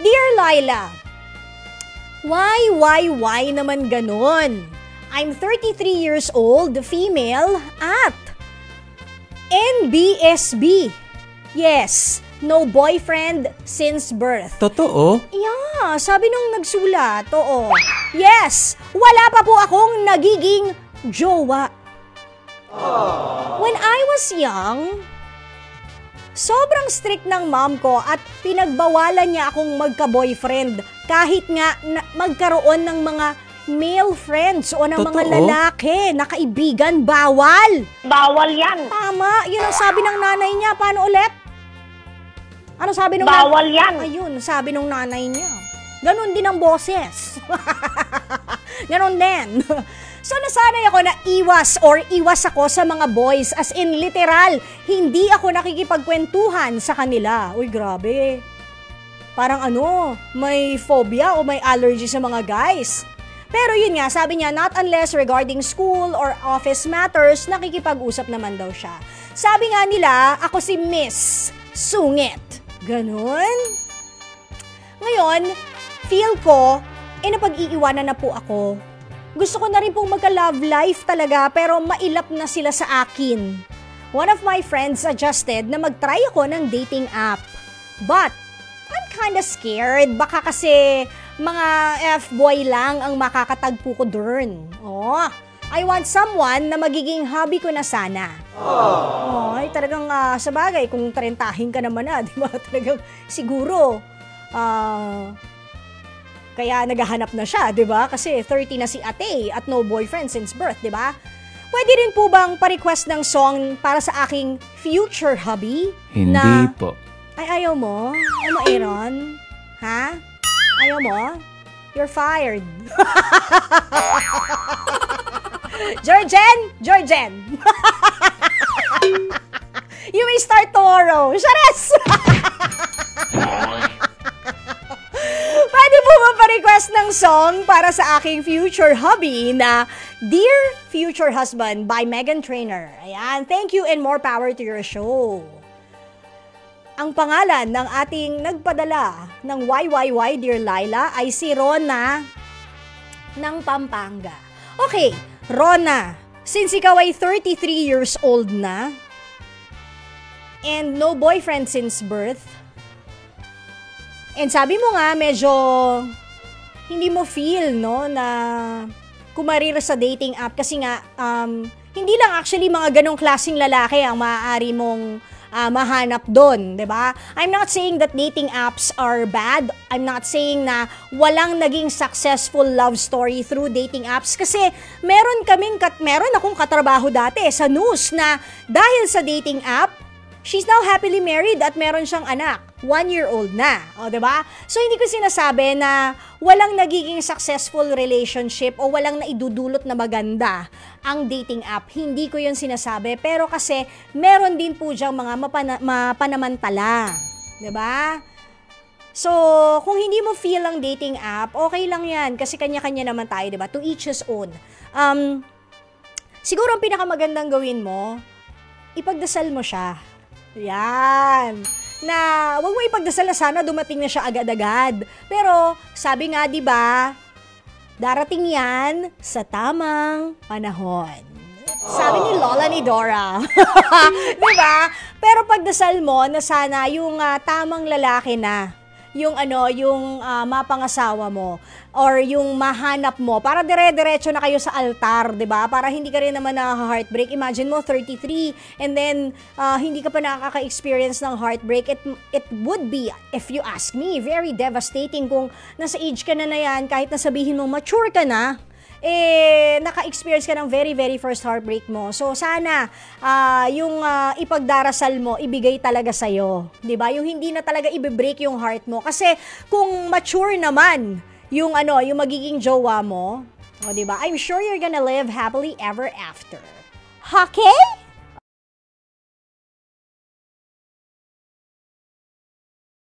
Dear Laila, why naman ganon? I'm 33 years old, female, at NBSB. Yes, no boyfriend since birth. Totoo? Yeah, sabi nung nagsulat, oo. Yes, wala pa po akong nagiging jowa. When I was young, sobrang strict ng mom ko at pinagbawalan niya akong magka-boyfriend kahit nga magkaroon ng mga male friends o ng mga lalaki na kaibigan, bawal. Bawal yan. Tama, yun ang sabi ng nanay niya. Paano ulit? Ano sabi nung bawal yan. Ayun, sabi nung nanay niya. Ganon din ang boses. Ganon din. So nasanay ako na iwas ako sa mga boys, as in literal, hindi ako nakikipagkwentuhan sa kanila. Uy, grabe. Parang may phobia o may allergy sa mga guys. Pero yun nga, sabi niya, not unless regarding school or office matters, nakikipag-usap naman daw siya. Sabi nga nila, ako si Miss Sungit. Ganon. Ngayon, feel ko, napag-iiwanan na po ako. Gusto ko na rin pong magka-love life talaga, pero mailap na sila sa akin. One of my friends suggested na mag-try ako ng dating app. But, I'm kinda scared. Baka kasi mga F-boy lang ang makakatagpo ko dun. I want someone na magiging hobby ko na sana. Ay, talagang sa bagay, kung 30 ka naman na, di ba? Talagang siguro, kaya naghahanap na siya, di ba? Kasi 30 na si ate at no boyfriend since birth, di ba? Pwede rin po bang pa-request ng song para sa aking future hobby? Hindi po. Ay, ayaw mo? Ayaw mo, Aaron? Ha? Ayaw mo? You're fired. Georgen! You may start tomorrow. Chares! Pwede po ba pa-request ng song para sa aking future hobby na Dear Future Husband by Meghan Trainor. Ayan, thank you and more power to your show. Ang pangalan ng ating nagpadala ng YYY Dear Laila ay si Rona ng Pampanga. Okay, Rona, since ikaw ay 33 years old na and no boyfriend since birth, and sabi mo nga medyo hindi mo feel na kumarir sa dating app kasi nga hindi lang actually mga ganong klaseng lalaki ang maaari mong mahanap doon, 'di ba? I'm not saying that dating apps are bad. I'm not saying na walang naging successful love story through dating apps kasi meron akong katrabaho dati sa news na dahil sa dating app, she's now happily married at meron siyang anak. 1-year-old na. O, diba? So, hindi ko sinasabi na walang nagiging successful relationship o walang naidudulot na maganda ang dating app. Hindi ko yun sinasabi. Pero kasi, meron din po diyang mga mapanamantala. Diba? So, kung hindi mo feel ang dating app, okay lang yan. Kasi kanya-kanya naman tayo, diba? To each his own. Siguro ang pinakamagandang gawin mo, ipagdasal mo siya. Yan. Na wag mo ipagdasal na sana dumating na siya agad-agad. Pero sabi nga 'di ba, darating 'yan sa tamang panahon. Sabi ni Lola ni Dora. 'Di ba? Pero pagdasal mo na sana yung tamang lalaki na, yung mapangasawa mo or yung mahanap mo para dire-diretso na kayo sa altar, 'di ba? Para hindi ka rin naman na-heartbreak. Imagine mo 33 and then hindi ka pa nakaka-experience ng heartbreak. It would be, if you ask me, very devastating kung nasa age ka na yan, kahit na sabihin mo mature ka na, naka-experience ka ng very, very first heartbreak mo. So, sana, yung ipagdarasal mo, ibigay talaga sa'yo. Diba? Yung hindi na talaga i-break yung heart mo. Kasi, kung mature naman, yung magiging jowa mo, diba? I'm sure you're gonna live happily ever after. Okay?